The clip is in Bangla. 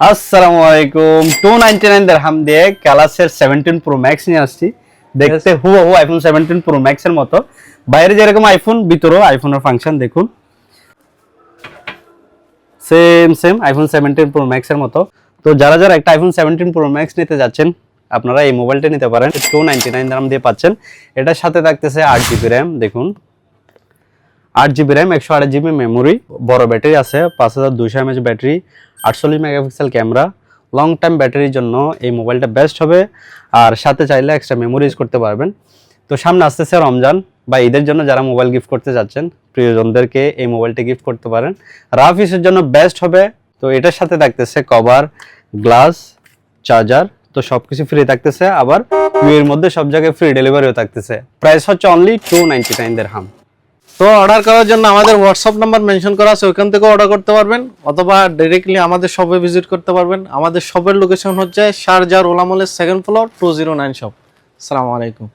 আসসালামু আলাইকুম। 299 দিরহাম দিয়ে গ্যালাক্সির 17 প্রো ম্যাক্স নিয়ে আসছি। দেখতে হুবহু আইফোন 17 প্রো ম্যাক্স এর মতো, বাইরে যেরকম আইফোন ভিতরেও আইফোনের ফাংশন দেখুন, same same iPhone 17 pro max এর মতো। তো যারা যারা একটা আইফোন 17 প্রো ম্যাক্স নিতে যাচ্ছেন, আপনারা এই মোবাইলটা নিতে পারেন। 299 দিরহাম দিয়ে পাচ্ছেন। এটার সাথে থাকতেছে 8GB র্যাম, দেখুন 8GB র্যাম, 128GB মেমোরি, বড় ব্যাটারি আছে, 5200 mAh battery, 48 megapixel camera. Long time ব্যাটারির জন্য এই মোবাইলটা বেস্ট হবে। আর সাথে চাইলে এক্সট্রা মেমোরি ইউজ করতে পারবেন। তো সামনে আসতেছে রমজান বা ঈদের জন্য যারা মোবাইল গিফট করতে যাচ্ছেন, প্রিয়জনদেরকে এই মোবাইলটা গিফট করতে পারেন। রাফ ইউজের জন্য বেস্ট হবে। তো এটার সাথে থাকতেছে কভার, গ্লাস, চার্জার, তো সবকিছু ফ্রি থাকতেছে। আবার এর মধ্যে সব জায়গায় ফ্রি ডেলিভারিও থাকতেছে। প্রাইস হচ্ছে অনলি 299 দিরহাম। তো অর্ডার করার জন্য আমাদের হোয়াটসঅ্যাপ নাম্বার মেনশন করা আছে, ওইখান থেকে অর্ডার করতে পারবেন, অথবা ডাইরেক্টলি আমাদের শপে ভিজিট করতে পারবেন। আমাদের শপের লোকেশন হচ্ছে শারজার ওলা মলের 2nd ফ্লোর 209 শপ। আসসালামু আলাইকুম।